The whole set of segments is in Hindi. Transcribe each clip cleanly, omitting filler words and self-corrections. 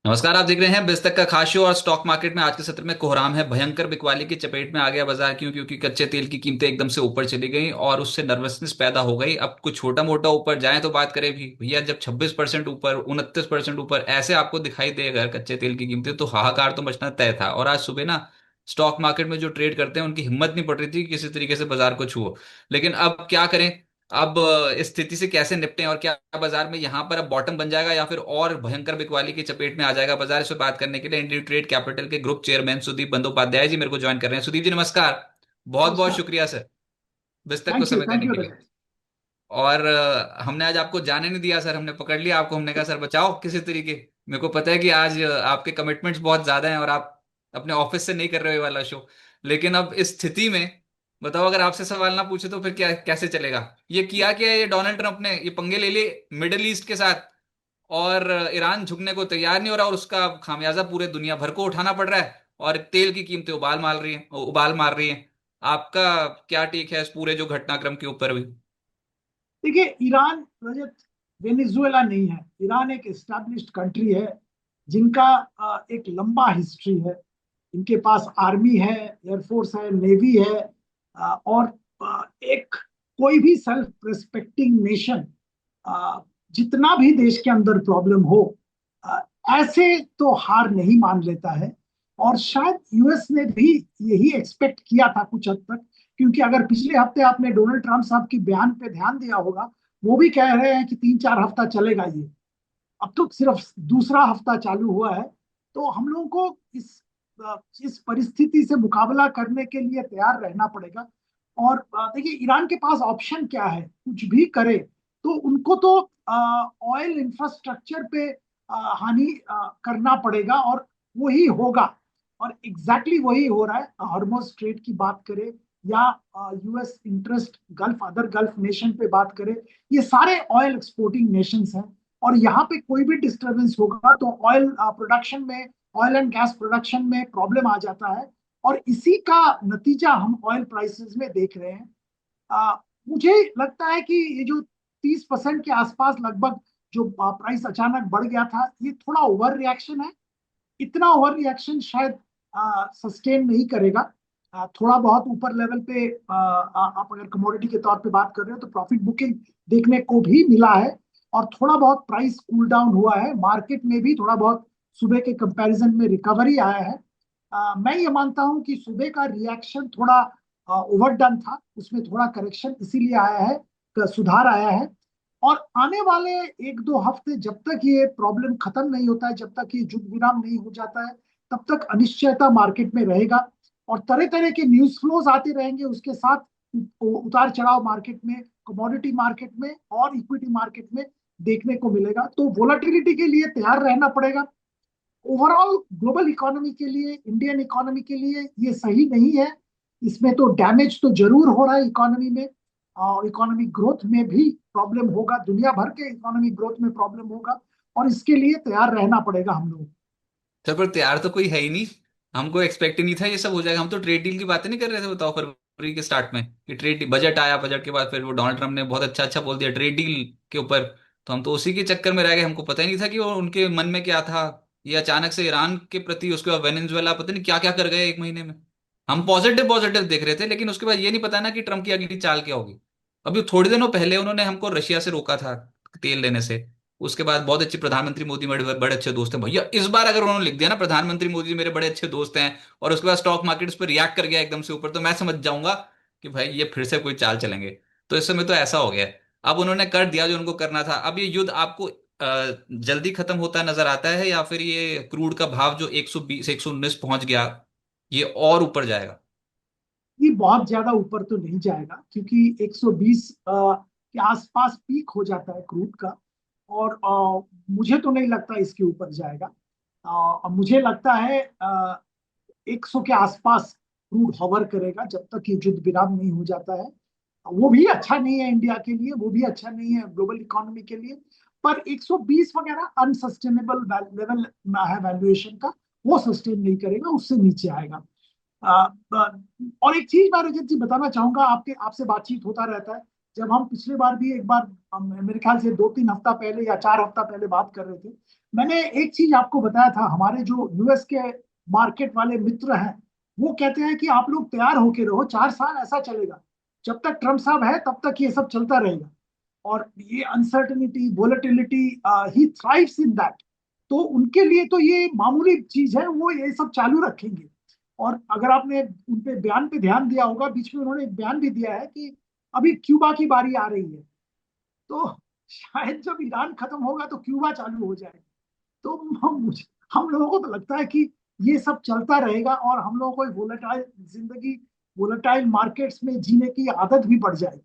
नमस्कार। आप देख रहे हैं बिस्तक का खास शो। और स्टॉक मार्केट में आज के सत्र में कोहराम है। भयंकर बिकवाली की चपेट में आ गया बाजार। क्यों? क्योंकि कच्चे तेल की कीमतें एकदम से ऊपर चली गई और उससे नर्वसनेस पैदा हो गई। अब कुछ छोटा मोटा ऊपर जाए तो बात करें भी भैया, जब 26% ऊपर, 29% ऊपर ऐसे आपको दिखाई दे अगर कच्चे तेल की कीमतें, तो हाहाकार तो मचना तय था। और आज सुबह ना स्टॉक मार्केट में जो ट्रेड करते हैं उनकी हिम्मत नहीं पड़ रही थी कि किसी तरीके से बाजार को छुओ। लेकिन अब क्या करें? अब इस स्थिति से कैसे निपटें? और क्या बाजार में यहाँ पर अब बॉटम बन जाएगा या फिर और भयंकर बिकवाली की चपेट में आ जाएगा बाजार? इस पर बात करने के लिए इंडियन ट्रेड कैपिटल के ग्रुप चेयरमैन सुदीप बंदोपाध्याय जी मेरे को ज्वाइन कर रहे हैं। सुदीप जी नमस्कार। बहुत बहुत नमस्कार। शुक्रिया सर बिस्तक को समय थैंक देने यू के लिए। रजत। और हमने आज आपको जाने नहीं दिया सर, हमने पकड़ लिया आपको। हमने कहा सर बचाओ किसी तरीके। मेरे को पता है कि आज आपके कमिटमेंट्स बहुत ज्यादा हैं और आप अपने ऑफिस से नहीं कर रहे हो ये वाला शो। लेकिन अब इस स्थिति में बताओ, अगर आपसे सवाल ना पूछे तो फिर क्या कैसे चलेगा? ये किया क्या ये डोनाल्ड ट्रंप ने? ये पंगे ले लिए मिडिल ईस्ट के साथ और ईरान झुकने को तैयार नहीं हो रहा और उसका खामियाजा पूरे दुनिया भर को उठाना पड़ रहा है और तेल की कीमतें उबाल मार रही हैं। आपका क्या टेक है इस पूरे जो घटनाक्रम के ऊपर भी? देखिए, ईरान रजत वेनेजुएला नहीं है। ईरान एक एस्टैब्लिश्ड कंट्री है जिनका एक लंबा हिस्ट्री है। इनके पास आर्मी है, एयरफोर्स है, नेवी है। और एक कोई भी सेल्फ रिस्पेक्टिंग नेशन, जितना भी देश के अंदर प्रॉब्लम हो, अ, ऐसे तो हार नहीं मान लेता है। और शायद यूएस ने भी यही एक्सपेक्ट किया था कुछ हद तक, क्योंकि अगर पिछले हफ्ते आपने डोनाल्ड ट्रंप साहब के बयान पे ध्यान दिया होगा, वो भी कह रहे हैं कि 3-4 हफ्ता चलेगा ये। अब तो सिर्फ दूसरा हफ्ता चालू हुआ है। तो हम लोगों को इस परिस्थिति से मुकाबला करने के लिए तैयार रहना पड़ेगा। और देखिए, ईरान के पास ऑप्शन क्या है? कुछ भी करे तो उनको तो ऑयल इंफ्रास्ट्रक्चर पे हानि करना पड़ेगा, और वही होगा। और एग्जैक्टली वही हो रहा है। हॉर्मुज स्ट्रेट की बात करें या US interest gulf, other gulf nation पे बात करें, ये सारे ऑयल एक्सपोर्टिंग नेशंस हैं। और यहाँ पे कोई भी डिस्टरबेंस होगा तो ऑयल प्रोडक्शन में, ऑयल एंड गैस प्रोडक्शन में प्रॉब्लम आ जाता है। और इसी का नतीजा हम ऑयल प्राइसेस में देख रहे हैं। आ, मुझे लगता है कि ये जो 30% के आसपास लगभग जो प्राइस अचानक बढ़ गया था, ये थोड़ा ओवर रिएक्शन है। इतना ओवर रिएक्शन शायद सस्टेन नहीं करेगा। थोड़ा बहुत ऊपर लेवल पे आप अगर कमोडिटी के तौर पे बात कर रहे हो तो प्रॉफिट बुकिंग देखने को भी मिला है। और थोड़ा बहुत प्राइस कूल डाउन हुआ है मार्केट में भी, थोड़ा बहुत सुबह के कंपैरिजन में रिकवरी आया है। मैं ये मानता हूं कि सुबह का रिएक्शन थोड़ा ओवरडन था, उसमें थोड़ा करेक्शन इसीलिए आया है, सुधार आया है। और आने वाले 1-2 हफ्ते जब तक ये प्रॉब्लम खत्म नहीं होता है, जब तक ये युद्ध विराम नहीं हो जाता है, तब तक अनिश्चयता मार्केट में रहेगा। और तरह तरह के न्यूज फ्लोज आते रहेंगे उसके साथ। उतार चढ़ाव मार्केट में, कमोडिटी मार्केट में और इक्विटी मार्केट में देखने को मिलेगा। तो वोलाटिलिटी के लिए तैयार रहना पड़ेगा। ओवरऑल ग्लोबल इकोनॉमी के लिए, इंडियन इकोनॉमी के लिए ये सही नहीं है। इसमें तो डैमेज तो जरूर हो रहा है इकोनॉमी में, और इकोनॉमिक ग्रोथ में भी प्रॉब्लम होगा, दुनिया भर के इकोनॉमिक ग्रोथ में प्रॉब्लम होगा। और इसके लिए तैयार रहना पड़ेगा हम लोग। सर पर तैयार तो कोई है ही नहीं। हमको एक्सपेक्ट ही नहीं था ये सब हो जाएगा। हम तो ट्रेड डील की बातें नहीं कर रहे थे, बताओ, फरवरी के स्टार्ट में कि ट्रेड बजट आया, बजट के बाद फिर वो डोनाल्ड ट्रंप ने बहुत अच्छा अच्छा बोल दिया ट्रेड डील के ऊपर। तो हम तो उसी के चक्कर में रह गए। हमको पता ही नहीं था कि वो उनके मन में क्या था। ये अचानक से ईरान के प्रति, उसके बाद वेनेजुएला, पता नहीं क्या क्या कर गए एक महीने में। हम पॉजिटिव पॉजिटिव देख रहे थे, लेकिन उसके बाद ये नहीं पता ना कि ट्रंप की अगली चाल क्या होगी। अभी थोड़े दिनों पहले उन्होंने हमको रशिया से रोका था तेल लेने से। उसके बाद बहुत अच्छे प्रधानमंत्री मोदी मेरे बड़े अच्छे दोस्त हैं भैया। इस बार अगर उन्होंने लिख दिया ना प्रधानमंत्री मोदी जी मेरे बड़े अच्छे दोस्त हैं, और उसके बाद स्टॉक मार्केट उस पर रिएक्ट कर गया एकदम से ऊपर, तो मैं समझ जाऊंगा कि भाई ये फिर से कोई चाल चलेंगे। तो इस समय तो ऐसा हो गया है। अब उन्होंने कर दिया जो उनको करना था। अब ये युद्ध आपको जल्दी खत्म होता नजर आता है या फिर ये क्रूड का भाव जो 120 119 पहुंच गया ये और ऊपर जाएगा? ये बहुत ज्यादा ऊपर तो नहीं जाएगा, क्योंकि 120 के आसपास पीक हो जाता है क्रूड का। और मुझे तो नहीं लगता इसके ऊपर जाएगा। मुझे लगता है 100 के आसपास क्रूड हॉवर करेगा जब तक ये युद्ध विराम नहीं हो जाता है। वो भी अच्छा नहीं है इंडिया के लिए, वो भी अच्छा नहीं है ग्लोबल इकोनॉमी के लिए। पर 120 वगैरह अनसस्टेनेबल लेवल है वैल्यूएशन का। वो सस्टेन नहीं करेगा, उससे नीचे आएगा। आ, आ, और एक चीज मैं रजत जी बताना चाहूंगा, आपके आपसे बातचीत होता रहता है। जब हम पिछली बार भी एक बार मेरे ख्याल से 2-3 हफ्ता पहले या 4 हफ्ता पहले बात कर रहे थे, मैंने एक चीज आपको बताया था। हमारे जो यूएस के मार्केट वाले मित्र हैं, वो कहते हैं कि आप लोग तैयार होके रहो, 4 साल ऐसा चलेगा, जब तक ट्रम्प साहब है तब तक ये सब चलता रहेगा। और ये uncertainty, volatility, he thrives in that. तो उनके लिए तो ये मामूली चीज है, वो ये सब चालू रखेंगे। और अगर आपने उनके बयान पे ध्यान दिया होगा, बीच में उन्होंने एक बयान भी दिया है कि अभी क्यूबा की बारी आ रही है, तो शायद जब ईरान खत्म होगा तो क्यूबा चालू हो जाएगा। तो हम लोगों को तो लगता है कि ये सब चलता रहेगा, और हम लोगों को वोलेटाइल जिंदगी, वोलेटाइल मार्केट्स में जीने की आदत भी पड़ जाएगी।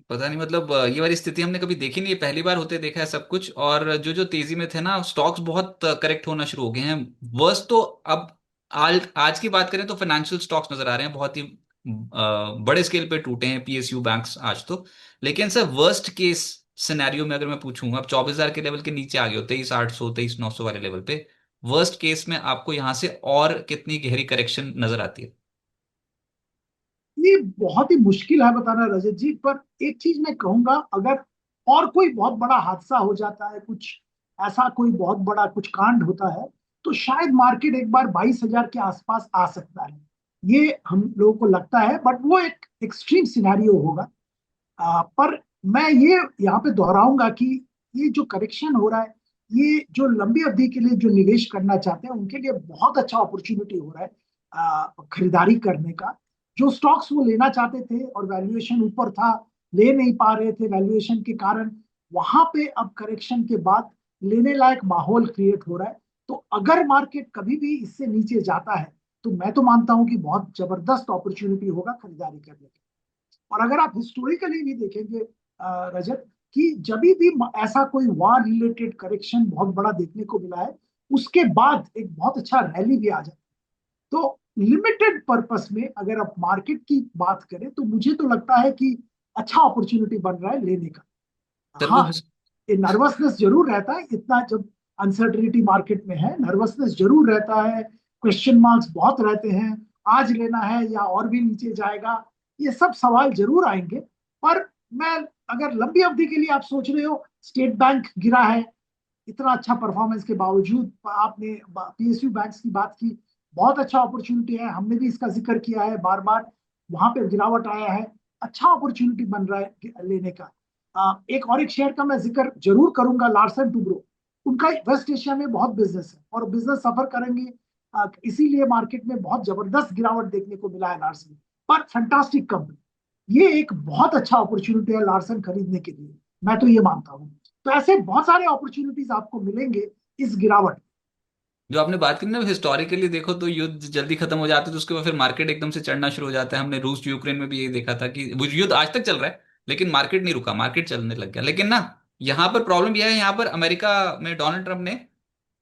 पता नहीं, मतलब ये वाली स्थिति हमने कभी देखी नहीं है, पहली बार होते देखा है सब कुछ। और जो जो तेजी में थे ना स्टॉक्स, बहुत करेक्ट होना शुरू हो गए हैं। वर्स्ट तो अब आज की बात करें तो फाइनेंशियल स्टॉक्स नजर आ रहे हैं, बहुत ही बड़े स्केल पे टूटे हैं पीएसयू बैंक्स आज तो। लेकिन सर वर्स्ट केस सिनेरियो में अगर मैं पूछूं, अब 24,000 के लेवल के नीचे आ गए हो, 23,800 23,900 वाले लेवल पे, वर्स्ट केस में आपको यहां से और कितनी गहरी करेक्शन नजर आती है? ये बहुत ही मुश्किल है बताना रजत जी, पर एक चीज मैं कहूंगा, अगर और कोई बहुत बड़ा हादसा हो जाता है, कुछ ऐसा कोई बहुत बड़ा कुछ कांड होता है, तो शायद मार्केट एक बार 22,000 के आसपास आ सकता है। ये हम लोगों को लगता है, बट वो एक एक्सट्रीम सिनेरियो होगा। पर मैं ये यहाँ पे दोहराऊंगा कि ये जो करेक्शन हो रहा है, ये जो लंबी अवधि के लिए जो निवेश करना चाहते हैं उनके लिए बहुत अच्छा अपॉर्चुनिटी हो रहा है खरीदारी करने का। जो स्टॉक्स वो लेना चाहते थे और वैल्यूएशन ऊपर था, ले नहीं पा रहे थे वैल्यूएशन के कारण, वहां पे अब करेक्शन के बाद लेने लायक माहौल क्रिएट हो रहा है। तो अगर मार्केट कभी भी इससे नीचे जाता है, तो मैं तो मानता हूं कि बहुत जबरदस्त अपॉर्चुनिटी होगा खरीदारी करने की। और अगर आप हिस्टोरिकली भी देखेंगे रजत, कि जब भी ऐसा कोई वार रिलेटेड करेक्शन बहुत बड़ा देखने को मिला है, उसके बाद एक बहुत अच्छा रैली भी आ जाता है। तो लिमिटेड पर्पस में अगर आप मार्केट की बात करें, तो मुझे तो लगता है कि अच्छा अपॉर्चुनिटी बन रहा है लेने का। सर वो हाँ, ये नर्वसनेस जरूर रहता है, इतना जब अनसर्टिनिटी मार्केट में है, नर्वसनेस जरूर रहता है, क्वेश्चन मार्क्स बहुत रहते हैं, आज लेना है या और भी नीचे जाएगा, ये सब सवाल जरूर आएंगे। पर मैं, अगर लंबी अवधि के लिए आप सोच रहे हो, स्टेट बैंक गिरा है, इतना अच्छा परफॉर्मेंस के बावजूद आपने पीएसयू बैंक्स की बात की, बहुत अच्छा अपॉर्चुनिटी है, हमने भी इसका जिक्र किया है बार बार, वहां पे गिरावट आया है, अच्छा अपॉर्चुनिटी बन रहा है लेने का। एक और एक शेयर का मैं जिक्र जरूर करूंगा, लार्सन टुब्रो। उनका वेस्ट एशिया में बहुत बिजनेस है और बिजनेस सफर करेंगे, इसीलिए मार्केट में बहुत जबरदस्त गिरावट देखने को मिला है लार्सन। पर फैंटास्टिक कंपनी, ये एक बहुत अच्छा अपॉर्चुनिटी है लार्सन खरीदने के लिए, मैं तो ये मानता हूँ। तो ऐसे बहुत सारे अपॉर्चुनिटीज आपको मिलेंगे इस गिरावट में। जो आपने बात की ना, हिस्टोरिकली देखो तो युद्ध जल्दी खत्म हो जाते हैं तो उसके बाद फिर मार्केट एकदम से चढ़ना शुरू हो जाता है। हमने रूस यूक्रेन में भी यही देखा था कि वो युद्ध आज तक चल रहा है लेकिन मार्केट नहीं रुका, मार्केट चलने लग गया। लेकिन ना, यहाँ पर प्रॉब्लम यह है, यहाँ पर अमेरिका में डोनाल्ड ट्रंप ने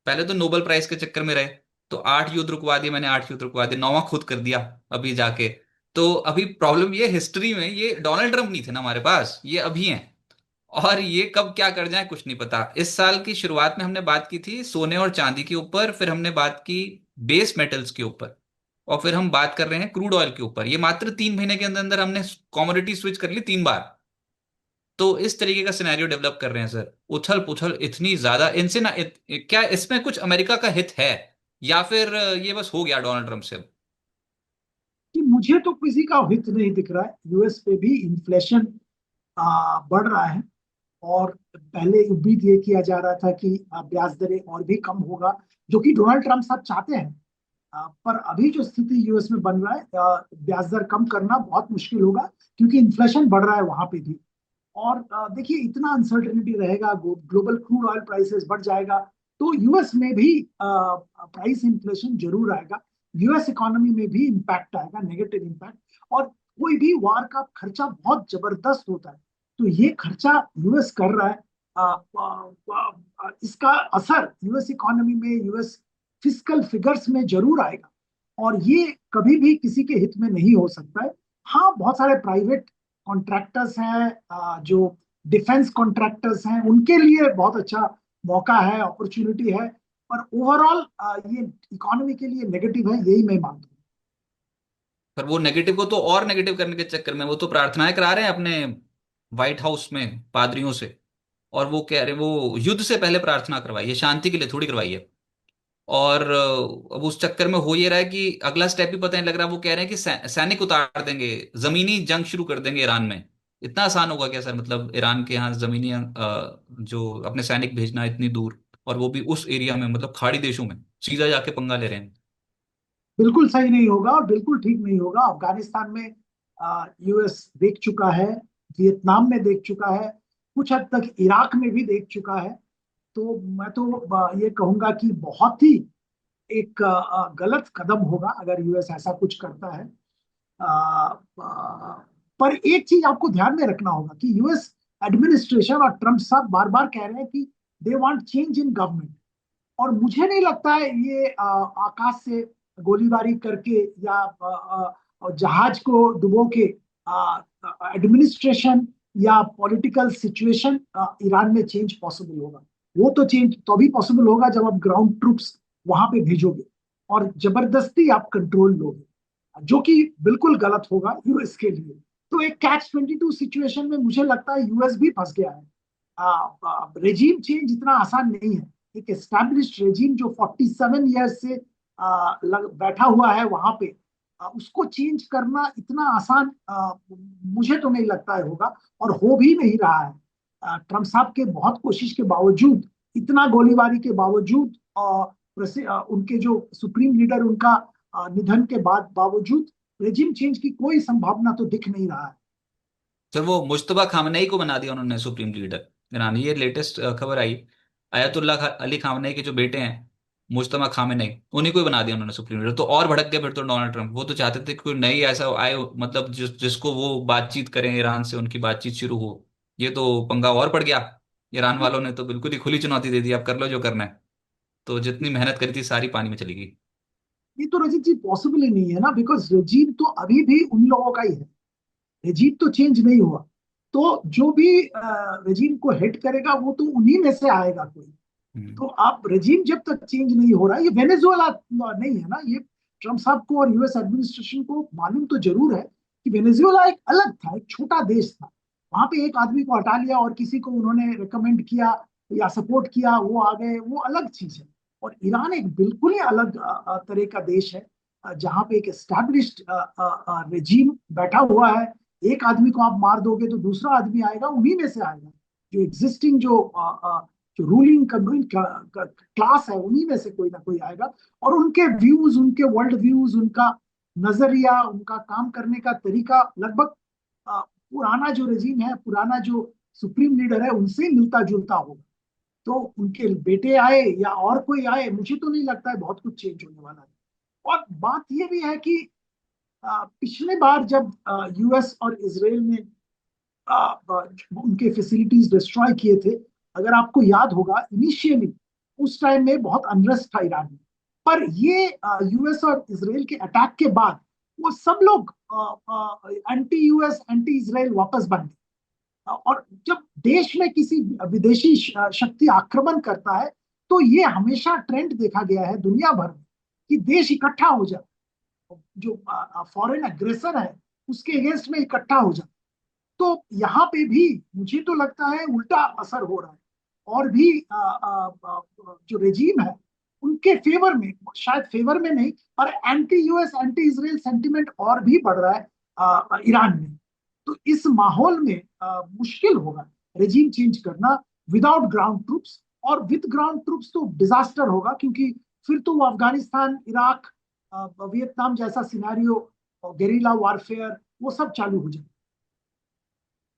पहले तो नोबेल प्राइज के चक्कर में रहे, तो 8 युद्ध रुकवा दिए, मैंने 8 युद्ध रुकवा दिए, 9वां खुद कर दिया अभी जाके। तो अभी प्रॉब्लम ये, हिस्ट्री में ये डोनाल्ड ट्रंप नहीं थे ना हमारे पास, ये अभी हैं। और ये कब क्या कर जाए कुछ नहीं पता। इस साल की शुरुआत में हमने बात की थी सोने और चांदी के ऊपर, फिर हमने बात की बेस मेटल्स के ऊपर, और फिर हम बात कर रहे हैं क्रूड ऑयल के ऊपर। ये मात्र 3 महीने के अंदर अंदर हमने कॉमोडिटी स्विच कर ली 3 बार। तो इस तरीके का सिनेरियो डेवलप कर रहे हैं सर, उछल पुछल इतनी ज्यादा इनसे ना क्या इसमें कुछ अमेरिका का हित है, या फिर ये बस हो गया डोनाल्ड ट्रंप से अब? कि मुझे तो किसी का हित नहीं दिख रहा है, यूएस पे भी इन्फ्लेशन बढ़ रहा है। और पहले उम्मीद ये किया जा रहा था कि ब्याज दरें और भी कम होगा, जो कि डोनाल्ड ट्रंप साहब चाहते हैं। पर अभी जो स्थिति यूएस में बन रहा है, ब्याज दर कम करना बहुत मुश्किल होगा, क्योंकि इन्फ्लेशन बढ़ रहा है वहां पे भी। और देखिए, इतना अनसर्टेनिटी रहेगा, ग्लोबल क्रूड ऑयल प्राइसेस बढ़ जाएगा, तो यूएस में भी प्राइस इन्फ्लेशन जरूर आएगा, यूएस इकोनॉमी में भी इम्पैक्ट आएगा, नेगेटिव इम्पैक्ट। और कोई भी वार का खर्चा बहुत जबरदस्त होता है, तो ये खर्चा यूएस कर रहा है, इसका असर यूएस इकोनॉमी में, यूएस फिस्कल फिगर्स में जरूर आएगा। और ये कभी भी किसी के हित में नहीं हो सकता है। हाँ, बहुत सारे प्राइवेट कॉन्ट्रैक्टर्स हैं, जो डिफेंस कॉन्ट्रैक्टर्स हैं, उनके लिए बहुत अच्छा मौका है, अपॉर्चुनिटी है। पर ओवरऑल ये इकोनॉमी के लिए नेगेटिव है, यही मैं मानता हूँ। पर वो नेगेटिव को तो और नेगेटिव करने के चक्कर में वो तो प्रार्थनाएं करा रहे हैं अपने व्हाइट हाउस में पादरियों से। और वो कह रहे हैं वो युद्ध से पहले प्रार्थना करवाइए, शांति के लिए थोड़ी करवाइए। और अब उस चक्कर में हो ये रहा है कि अगला स्टेप भी पता नहीं लग रहा। वो कह रहे हैं कि सैनिक उतार देंगे, जमीनी जंग शुरू कर देंगे ईरान में। इतना आसान होगा क्या सर? मतलब ईरान के यहाँ जमीनी जो अपने सैनिक भेजना इतनी दूर, और वो भी उस एरिया में, मतलब खाड़ी देशों में सीधा जाके पंगा ले रहे हैं। बिल्कुल सही नहीं होगा और बिल्कुल ठीक नहीं होगा। अफगानिस्तान में यूएस देख चुका है, वियतनाम में देख चुका है, कुछ हद तक इराक में भी देख चुका है। तो मैं तो ये कहूंगा कि बहुत ही एक गलत कदम होगा अगर यूएस ऐसा कुछ करता है। अ, पर एक चीज आपको ध्यान में रखना होगा कि यूएस एडमिनिस्ट्रेशन और ट्रम्प साहब बार बार कह रहे हैं कि they want change in government. और मुझे नहीं लगता है ये आकाश से गोलीबारी करके या जहाज को डुबो के एडमिनिस्ट्रेशन या पॉलिटिकल सिचुएशन ईरान में चेंज पॉसिबल होगा। वो तो चेंज तभी पॉसिबल होगा जब आप ग्राउंड ट्रूप्स वहां पे भेजोगे और जबरदस्ती आप कंट्रोल लोगे, जो कि बिल्कुल गलत होगा यूएस के लिए। तो एक कैच 22 सिचुएशन में मुझे लगता है यूएस भी फंस गया है। रेजीम चेंज इतना आसान नहीं है। एक एस्टैब्लिश्ड रेजीम जो 47 ईयर्स से बैठा हुआ है वहां पे, उसको चेंज करना इतना आसान मुझे तो नहीं लगता है होगा, और हो भी नहीं रहा है। ट्रम्प साहब के बहुत कोशिश के बावजूद, इतना गोलीबारी के बावजूद, उनके जो सुप्रीम लीडर उनका निधन के बाद बावजूद रेजिम चेंज की कोई संभावना तो दिख नहीं रहा है। सर वो मुश्तबा खामनेई को बना दिया उन्होंने सुप्रीम लीडर ईरान। ये लेटेस्ट खबर आई। अयतुल्ला अली खामनेई के जो बेटे हैं, मुश्तबा खामनेई, उन्हीं को ही बना दिया उन्होंने सुप्रीम लीडर। तो और भड़क गए फिर तो डोनाल्ड ट्रंप। वो तो चाहते थे कि कोई नई ऐसा आए, मतलब जिसको वो बातचीत करें, ईरान से उनकी बातचीत शुरू हो। ये तो पंगा और पड़ गया। ईरान तो वालों ने तो बिल्कुल ही खुली चुनौती दे दी, आप कर लो जो करना है। तो जितनी मेहनत करी थी सारी पानी में चली गई। ये तो रजत जी पॉसिबल ही नहीं है ना, बिकॉज रेजिम तो अभी भी उन लोगों का ही है। रेजिम तो चेंज नहीं हुआ। तो जो भी रेजिम को हेड करेगा वो तो उन्हीं में से आएगा कोई। हम्म। तो आप रेजिम जब तक चेंज नहीं हो रहा, ये वेनेजुएला नहीं है ना। ये ट्रम्प साहब को और यूएस एडमिनिस्ट्रेशन को मालूम तो जरूर है कि वेनेजुएला एक अलग था, एक छोटा देश था। वहां पे एक आदमी को हटा लिया और किसी को उन्होंने रिकमेंड किया या सपोर्ट किया, वो आ गए, वो अलग चीज है। और ईरान एक बिल्कुल ही अलग तरह का देश है, जहाँ पे एक एस्टैब्लिश्ड रेजीम बैठा हुआ है। एक आदमी को आप मार दोगे तो दूसरा आदमी आएगा, उन्हीं में से आएगा। जो एग्जिस्टिंग जो रूलिंग क्लास है उन्हीं में से कोई ना कोई आएगा। और उनके व्यूज, उनके वर्ल्ड व्यूज, उनका नजरिया, उनका काम करने का तरीका लगभग पुराना जो रजीम है, पुराना जो सुप्रीम लीडर है उनसे मिलता जुलता होगा। तो उनके बेटे आए या और कोई आए, मुझे तो नहीं लगता है बहुत कुछ चेंज होने वाला है। और बात यह भी है कि पिछले बार जब यूएस और इसराइल ने उनके फैसिलिटीज डिस्ट्रॉय किए थे, अगर आपको याद होगा इनिशियली उस टाइम में बहुत अनरेस्ट था ईरान में। पर ये यूएस और इसराइल के अटैक के बाद वो सब लोग एंटी यूएस एंटी इसराइल वापस बन गए। और जब देश में किसी विदेशी शक्ति आक्रमण करता है तो ये हमेशा ट्रेंड देखा गया है दुनिया भर में कि देश इकट्ठा हो जाए, जो फॉरेन अग्रेसर है उसके अगेंस्ट में इकट्ठा हो जाए। तो यहाँ पे भी मुझे तो लगता है उल्टा असर हो रहा है। और भी जो रेजीम है उनके फेवर में, शायद फेवर में नहीं, पर anti US anti Israel sentiment और भी बढ़ रहा है ईरान में। तो इस माहौल में मुश्किल होगा रेजीम चेंज करना विदाउट ग्राउंड ट्रूप्स। और विद ग्राउंड ट्रूप्स तो डिजास्टर होगा, क्योंकि फिर तो वो अफगानिस्तान, इराक, वियतनाम जैसा सिनेरियो, गेरिला वारफेयर, वो सब चालू हो जाए।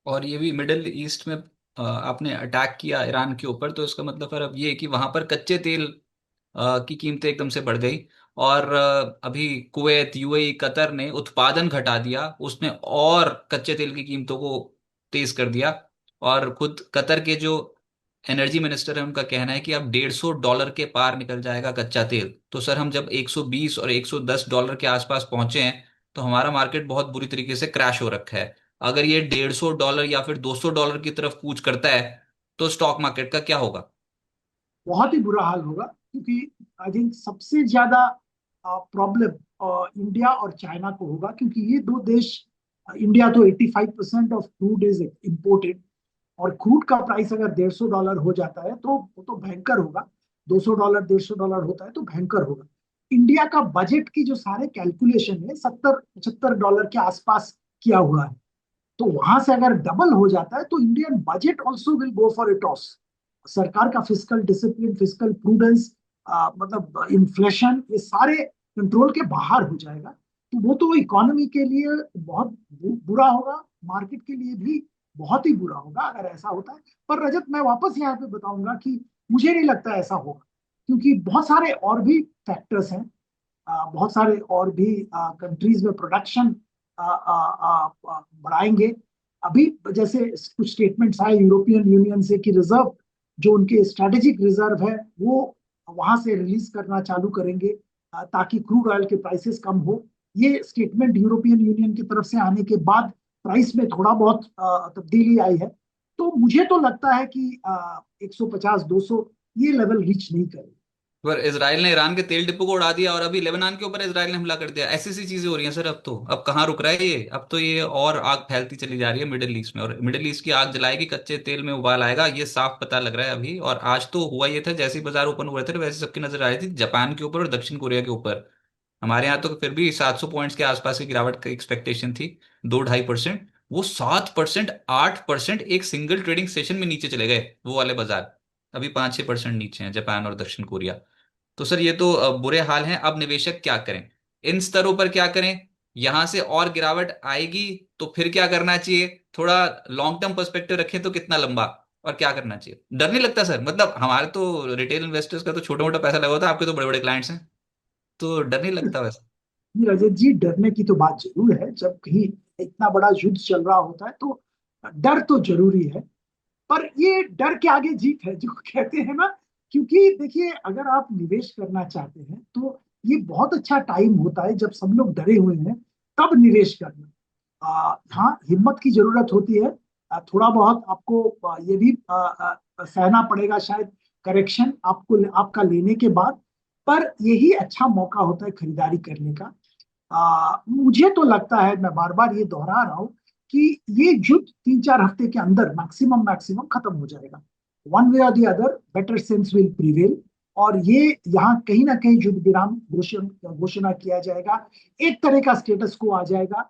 और ये भी मिडिल ईस्ट में आपने अटैक किया ईरान के ऊपर, तो इसका मतलब फिर अब ये है कि वहां पर कच्चे तेल की कीमतें एकदम से बढ़ गई। और अभी कुवैत, यूएई, कतर ने उत्पादन घटा दिया, उसने और कच्चे तेल की कीमतों को तेज कर दिया। और खुद कतर के जो एनर्जी मिनिस्टर है उनका कहना है कि अब $150 के पार निकल जाएगा कच्चा तेल। तो सर हम जब 120 और $110 के आसपास पहुंचे हैं, तो हमारा मार्केट बहुत बुरी तरीके से क्रैश हो रखा है। अगर ये $150 या फिर $200 की तरफ कूच करता है, तो स्टॉक मार्केट का क्या होगा? बहुत ही बुरा हाल होगा, क्योंकि आई थिंक सबसे ज्यादा प्रॉब्लम इंडिया और चाइना को होगा, क्योंकि ये दो देश, इंडिया तो 85% ऑफ क्रूड इज इम्पोर्टेड, और क्रूड का प्राइस अगर $150 हो जाता है तो वो तो भयंकर होगा। $200 $150 होता है तो भयंकर होगा। इंडिया का बजट की जो सारे कैलकुलेशन है 70-75 डॉलर के आसपास किया हुआ है। तो वहां से अगर डबल हो जाता है तो Indian budget also will go for a toss. सरकार का फिजिकल डिसिप्लिन, फिजिकल प्रूडेंस, मतलब इन्फ्लेशन, ये सारे कंट्रोल के बाहर हो जाएगा। तो वो तो इकोनॉमी के लिए बहुत बुरा होगा, मार्केट के लिए भी बहुत ही बुरा होगा अगर ऐसा होता है। पर रजत, मैं वापस यहाँ पे बताऊंगा कि मुझे नहीं लगता ऐसा होगा, क्योंकि बहुत सारे और भी फैक्टर्स हैं। बहुत सारे और भी कंट्रीज में प्रोडक्शन बढ़ाएंगे। अभी जैसे कुछ स्टेटमेंट्स आए यूरोपियन यूनियन से कि रिजर्व, जो उनके स्ट्रेटेजिक रिजर्व है, वो वहां से रिलीज करना चालू करेंगे ताकि क्रूड ऑयल के प्राइसेस कम हो। ये स्टेटमेंट यूरोपियन यूनियन की तरफ से आने के बाद प्राइस में थोड़ा बहुत तब्दीली आई है। तो मुझे तो लगता है कि 150-200 ये लेवल रीच नहीं करेगा। पर इसराइल ने ईरान के तेल डिपो को उड़ा दिया, और अभी लेबनान के ऊपर इसराइल ने हमला कर दिया। ऐसी सी चीजें हो रही हैं सर। अब तो अब कहाँ रुक रहा है ये? अब तो ये और आग फैलती चली जा रही है मिडिल ईस्ट में, और मिडिल ईस्ट की आग जलाएगी, कच्चे तेल में उबाल आएगा, ये साफ पता लग रहा है अभी। और आज तो हुआ ये था, जैसे ही बाजार ओपन हुए थे वैसे सबकी नजर आ रही थी जापान के ऊपर और दक्षिण कोरिया के ऊपर। हमारे यहाँ तो फिर भी 700 पॉइंट्स के आसपास की गिरावट की एक्सपेक्टेशन थी, 2-2.5%। वो 7%, 8% एक सिंगल ट्रेडिंग सेशन में नीचे चले गए वो वाले बाजार। अभी 5-6% नीचे हैं जापान और दक्षिण कोरिया। तो सर ये तो बुरे हाल हैं। अब निवेशक क्या करें? इन स्तरों पर क्या करें? यहां से और गिरावट आएगी तो फिर क्या करना चाहिए? थोड़ा लॉन्ग टर्म पर्सपेक्टिव रखें तो कितना लंबा, और क्या करना चाहिए? डर नहीं लगता सर? मतलब हमारे तो रिटेल इन्वेस्टर्स का तो छोटा मोटा पैसा लगा होता है, आपके तो बड़े बड़े क्लाइंट्स हैं, तो डर नहीं लगता वैसे? जी रजत जी, डरने की तो बात जरूर है। जब कहीं इतना बड़ा युद्ध चल रहा होता है तो डर तो जरूरी है। पर ये डर के आगे जीत है, जो कहते हैं ना। क्योंकि देखिए, अगर आप निवेश करना चाहते हैं तो ये बहुत अच्छा टाइम होता है जब सब लोग डरे हुए हैं, तब निवेश करना। हाँ, हिम्मत की जरूरत होती है। थोड़ा बहुत आपको ये भी सहना पड़ेगा शायद, करेक्शन आपको आपका लेने के बाद। पर यही अच्छा मौका होता है खरीदारी करने का। मुझे तो लगता है, मैं बार बार ये दोहरा रहा हूँ, कि ये युद्ध 3-4 हफ्ते के अंदर मैक्सिमम मैक्सिमम खत्म हो जाएगा। वन वे और the other better sense will prevail, और ये यहाँ कहीं ना कहीं युद्ध विराम घोषणा किया जाएगा। एक तरह का स्टेटस को आ जाएगा।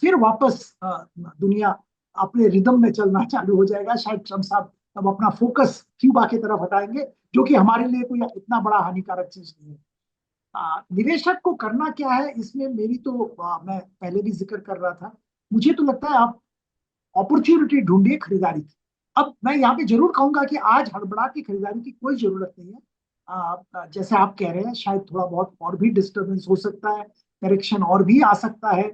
फिर वापस दुनिया अपने रिदम में चलना चालू हो जाएगा। शायद ट्रम्प साहब अब अपना फोकस क्यूबा की तरफ हटाएंगे, जो कि हमारे लिए कोई इतना बड़ा हानिकारक चीज नहीं है। निवेशक को करना क्या है इसमें, मेरी तो मैं पहले भी जिक्र कर रहा था। मुझे तो लगता है आप अपॉर्चुनिटी ढूंढिए खरीदारी की। अब मैं यहाँ पे जरूर कहूंगा कि आज हड़बड़ा की खरीदारी की कोई जरूरत नहीं है। जैसे आप कह रहे हैं, शायद थोड़ा बहुत और भी डिस्टरबेंस हो सकता है, करेक्शन और भी आ सकता है।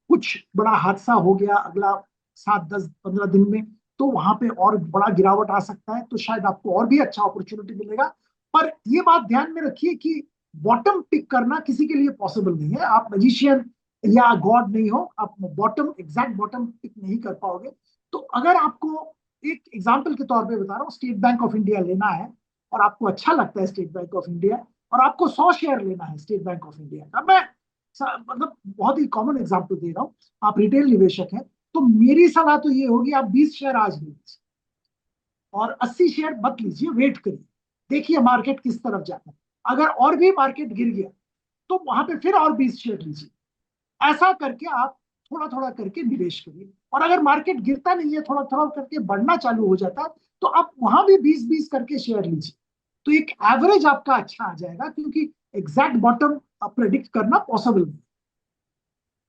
कुछ बड़ा हादसा हो गया अगला 7-10-15 दिन में, तो वहां पे और बड़ा गिरावट आ सकता है, तो शायद आपको और भी अच्छा अपॉर्चुनिटी मिलेगा। पर ये बात ध्यान में रखिए कि बॉटम पिक करना किसी के लिए पॉसिबल नहीं है। आप मैजिशियन या गॉड नहीं हो, आप बॉटम, एग्जैक्ट बॉटम पिक नहीं कर पाओगे। तो अगर आपको, एक एग्जांपल के तौर पे बता रहा हूँ, स्टेट बैंक ऑफ इंडिया लेना है और आपको अच्छा लगता है स्टेट बैंक ऑफ इंडिया, और आपको 100 शेयर लेना है स्टेट बैंक ऑफ इंडिया का, मैं मतलब बहुत ही कॉमन एग्जांपल दे रहा हूँ। आप रिटेल निवेशक हैं, तो मेरी सलाह तो ये होगी, आप 20 शेयर आज ले लीजिए और 80 शेयर मत लीजिए, वेट करिए, देखिए मार्केट किस तरफ जाता है। अगर और भी मार्केट गिर गया तो वहां पे फिर और 20 शेयर लीजिए। ऐसा करके आप थोड़ा थोड़ा करके निवेश करिए, और अगर मार्केट गिरता नहीं है, थोड़ा थोड़ा करके बढ़ना चालू हो जाता है, तो आप वहां भी 20-20 करके शेयर लीजिए। तो एक एवरेज आपका अच्छा आ जाएगा, क्योंकि एग्जैक्ट बॉटम प्रेडिक्ट करना पॉसिबल नहीं।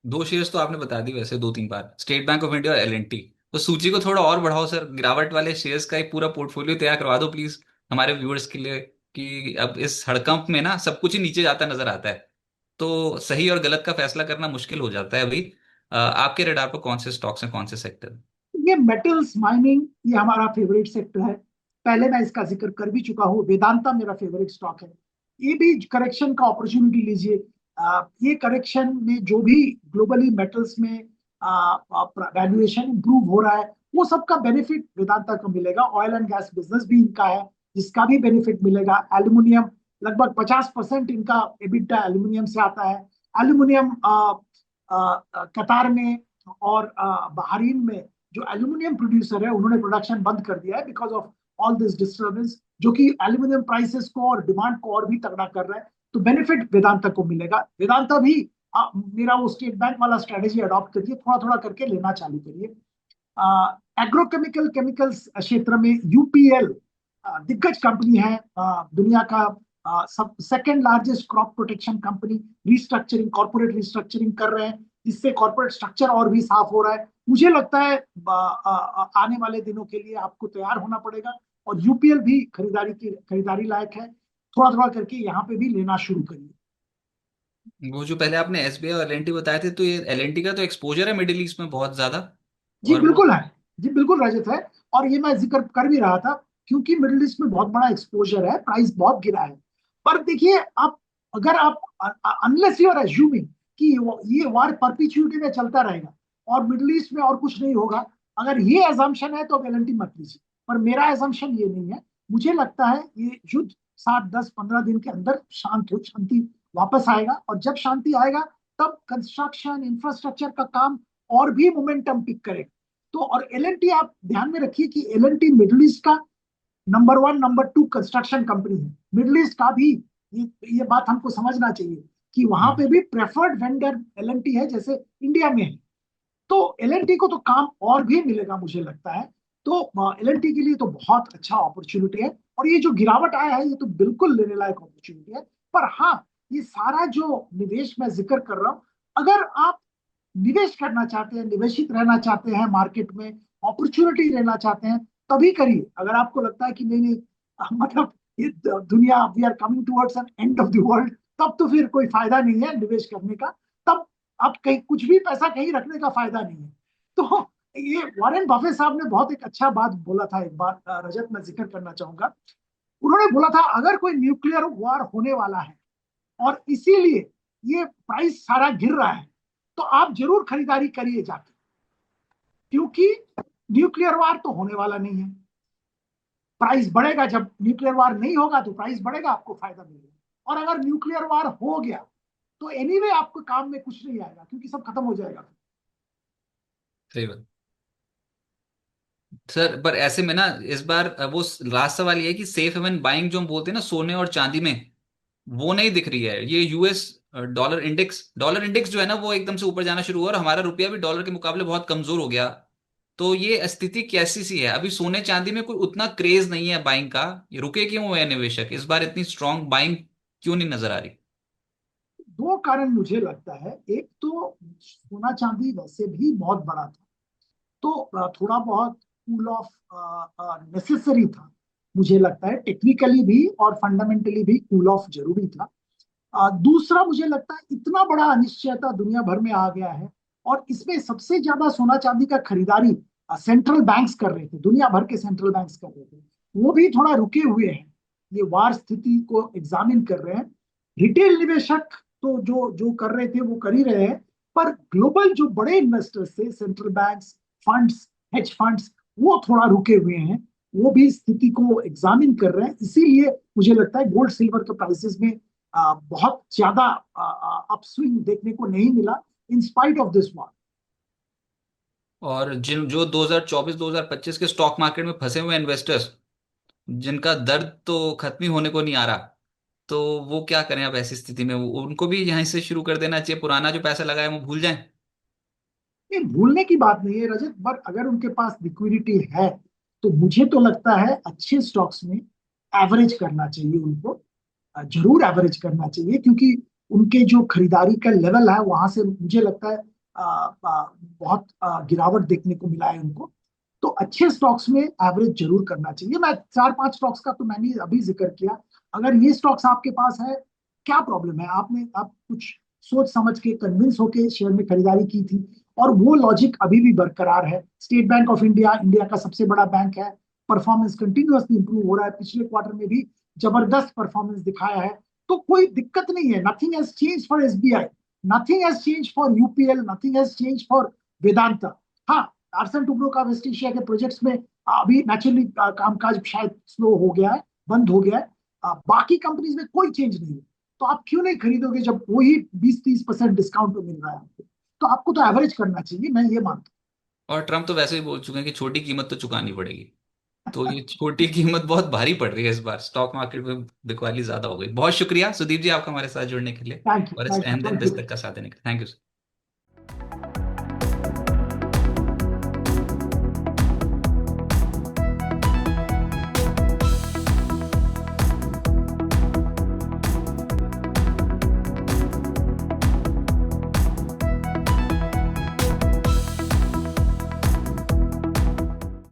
दो शेयर्स तो आपने बता दी वैसे 2-3 बार, स्टेट बैंक ऑफ इंडिया और एल&टी। तो सूची को थोड़ा और बढ़ाओ सर, गिरावट वाले शेयर्स का एक पूरा पोर्टफोलियो तैयार करवा दो प्लीज हमारे व्यूअर्स के लिए। कि अब इस हड़कंप में ना सब कुछ ही नीचे जाता नजर आता है, तो सही और गलत का फैसला करना मुश्किल हो जाता है अभी। आपके रडार पर कौन से स्टॉक्स हैं, कौन से सेक्टर? ये मेटल्स माइनिंग, ये हमारा फेवरेट सेक्टर है। पहले मैं इसका जिक्र कर भी चुका हूँ, वेदांता मेरा फेवरेट स्टॉक है। ये भी करेक्शन का अपॉर्चुनिटी लीजिए। ये करेक्शन में जो भी ग्लोबली मेटल्स में वैल्यूएशन इंप्रूव हो रहा है, वो सबका बेनिफिट वेदांता को मिलेगा। ऑयल एंड गैस बिजनेस भी इनका है, जिसका भी बेनिफिट मिलेगा। एल्यूमिनियम लगभग 50% इनका एबिटा एल्यूमिनियम से आता है। एल्यूमिनियम कतार में और बहरीन में जो एल्यूमिनियम प्रोड्यूसर है उन्होंने प्रोडक्शन बंद कर दिया है because of all this disturbance, जो कि एल्यूमिनियम प्राइसेस को और डिमांड को और भी तगड़ा कर रहा है। तो बेनिफिट वेदांता को मिलेगा। वेदांता भी मेरा वो स्टेट बैंक वाला स्ट्रेटेजी अडॉप्ट करिए, थोड़ा थोड़ा करके लेना चालू करिए। एग्रोकेमिकल केमिकल्स क्षेत्र में यूपीएल दिग्गज कंपनी है, दुनिया का सब second largest crop protection company. Restructuring, corporate restructuring कर रहे हैं, इससे कॉर्पोरेट स्ट्रक्चर और भी साफ हो रहा है। मुझे लगता है आने वाले दिनों के लिए आपको तैयार होना पड़ेगा, और यूपीएल भी खरीदारी लायक है। थोड़ा थोड़ा करके यहाँ पे भी लेना शुरू करिए। वो जो पहले आपने एसबीआई और एलएनटी बताए थे, तो ये एलएनटी का तो एक्सपोजर है मिडिल ईस्ट में बहुत ज्यादा। जी और वो बिल्कुल है। जी बिल्कुल रजत है। और ये मैं जिक्र कर भी रहा था, क्योंकि मिडिल ईस्ट में बहुत बड़ा एक्सपोजर है, प्राइस बहुत गिरा है। पर देखिए आप, अगर आप, अनलेस यू आर एज्यूमिंग कि ये वार परपिचुइटी में चलता रहेगा और मिडिल ईस्ट में और कुछ नहीं होगा, अगर ये एजम्पशन है तो गारंटी मत लीजिए। पर मेरा एजम्पशन ये नहीं है। मुझे लगता है ये युद्ध 7, 10, 15 दिन के अंदर शांति वापस आएगा, और जब शांति आएगा तब कंस्ट्रक्शन इंफ्रास्ट्रक्चर का काम और भी मोमेंटम पिक करेगा। तो और एलएनटी आप ध्यान में रखिए कि एलएनटी मिडिल ईस्ट का नंबर 1 नंबर 2 कंस्ट्रक्शन कंपनी है। मिडिल ईस्ट का भी ये बात हमको समझना चाहिए कि वहां पे हम्म। भी प्रेफर्ड वेंडर एलएनटी है, जैसे इंडिया में है। तो एलएनटी को तो काम और भी मिलेगा मुझे लगता है। तो एलएनटी के लिए तो बहुत अच्छा अपॉर्चुनिटी है, और ये जो गिरावट आया है ये तो बिल्कुल लेने लायक अपॉर्चुनिटी है। पर हाँ, ये सारा जो निवेश मैं जिक्र कर रहा हूँ, अगर आप निवेश करना चाहते हैं, निवेशित रहना चाहते हैं मार्केट में, अपॉर्चुनिटी लेना चाहते हैं, तभी करिए। अगर आपको लगता है कि नहीं नहीं, मतलब ये दुनिया, we are coming towards an end of the world, तब तो फिर कोई फायदा नहीं है निवेश करने का। तब आप कहीं कुछ भी पैसा कहीं रखने का फायदा नहीं है। तो ये वॉरेन बफे साहब ने बहुत एक अच्छा बात बोला था एक बार, रजत मैं जिक्र करना चाहूंगा। उन्होंने बोला था अगर कोई न्यूक्लियर वॉर होने वाला है और इसीलिए ये प्राइस सारा गिर रहा है, तो आप जरूर खरीदारी करिए जाके, क्योंकि न्यूक्लियर वार तो होने वाला नहीं है। प्राइस बढ़ेगा, जब न्यूक्लियर वार नहीं होगा तो प्राइस बढ़ेगा, आपको फायदा मिलेगा। और अगर न्यूक्लियर वार हो गया तो एनीवे आपको काम में कुछ नहीं आएगा, क्योंकि सब खत्म हो जाएगा। सही बात। सर पर ऐसे में ना, इस बार वो लास्ट सवाल ये है कि सेफ हेवन बाइंग जो हम बोलते हैं ना सोने और चांदी में, वो नहीं दिख रही है। ये यूएस डॉलर इंडेक्स जो है ना, वो एकदम से ऊपर जाना शुरू हुआ और हमारा रुपया भी डॉलर के मुकाबले बहुत कमजोर हो गया। तो ये स्थिति कैसी सी है अभी? सोने चांदी में कोई उतना क्रेज नहीं है बाइंग का। ये रुके क्यों हुए हैं निवेशक? इस बार इतनी स्ट्रांग बाइंग क्यों नहीं नजर आ रही? दो कारण मुझे लगता है। एक तो सोना चांदी वैसे भी बहुत बड़ा था, तो थोड़ा बहुत कूल ऑफ नेसेसरी था। मुझे लगता है टेक्निकली भी और फंडामेंटली भी कूल ऑफ जरूरी था। दूसरा, मुझे लगता है इतना बड़ा अनिश्चयता दुनिया भर में आ गया है, और इसमें सबसे ज्यादा सोना चांदी का खरीदारी सेंट्रल बैंक्स कर रहे थे, दुनिया भर के सेंट्रल बैंक्स कर रहे थे। वो भी थोड़ा रुके हुए हैं, ये वार स्थिति को एग्जामिन कर रहे हैं। रिटेल निवेशक तो जो जो कर रहे थे वो कर ही रहे हैं, पर ग्लोबल जो बड़े इन्वेस्टर्स थे, central banks, funds, hedge funds, वो थोड़ा रुके हुए हैं। वो भी स्थिति को एग्जामिन कर रहे हैं। इसीलिए मुझे लगता है गोल्ड सिल्वर के प्राइसेस में बहुत ज्यादा अपस्विंग देखने को नहीं मिला, in spite of this war. और जिन जो 2024 2025 के स्टॉक मार्केट में फंसे हुए इन्वेस्टर्स, जिनका दर्द तो खत्म ही होने को नहीं आ रहा, तो वो क्या करें अब ऐसी स्थिति में? उनको भी यहीं से शुरू कर देना चाहिए, पुराना जो पैसा लगाया वो भूल जाएं। ये भूलने की बात नहीं है रजत, पर अगर उनके पास लिक्विडिटी है तो मुझे तो लगता है अच्छे स्टॉक्स में एवरेज करना चाहिए उनको। जरूर एवरेज करना चाहिए, क्योंकि उनके जो खरीदारी का लेवल है वहां से मुझे लगता है बहुत गिरावट देखने को मिला है उनको। तो अच्छे स्टॉक्स में एवरेज जरूर करना चाहिए। मैं 4-5 स्टॉक्स का तो मैंने अभी जिक्र किया। अगर ये स्टॉक्स आपके पास है, क्या प्रॉब्लम है? आप कुछ सोच समझ के, कन्विंस होके शेयर में खरीदारी की थी, और वो लॉजिक अभी भी बरकरार है। State bank of India, India का सबसे बड़ा बैंक है, परफॉर्मेंस कंटिन्यूअसली इंप्रूव हो रहा है, पिछले क्वार्टर में भी जबरदस्त परफॉर्मेंस दिखाया है। तो कोई दिक्कत नहीं है। Nothing has change for SBI, nothing has change for UPL, nothing has change for Vedanta. हाँ, आर्सन टुब्रो का वेस्ट एशिया के प्रोजेक्ट्स में अभी नेचुरली कामकाज शायद स्लो हो गया है, बंद हो गया है। बाकी कंपनीज में कोई चेंज नहीं है, तो आप क्यों नहीं खरीदोगे जब वही 20-30% डिस्काउंट पे मिल रहा है आपको? तो आपको तो एवरेज करना चाहिए, मैं ये मानता और ट्रम्प तो वैसे ही बोल चुके हैं कि छोटी कीमत तो चुकानी पड़ेगी। तो ये छोटी कीमत बहुत भारी पड़ रही है इस बार, स्टॉक मार्केट में बिकवाली ज्यादा हो गई। बहुत शुक्रिया सुदीप जी आपका हमारे साथ जुड़ने के लिए हूँ। थैंक यू, और इस थैंक यू, अहम दिन थैंक यू। दस्तक का साथ देने के लिए। Thank you.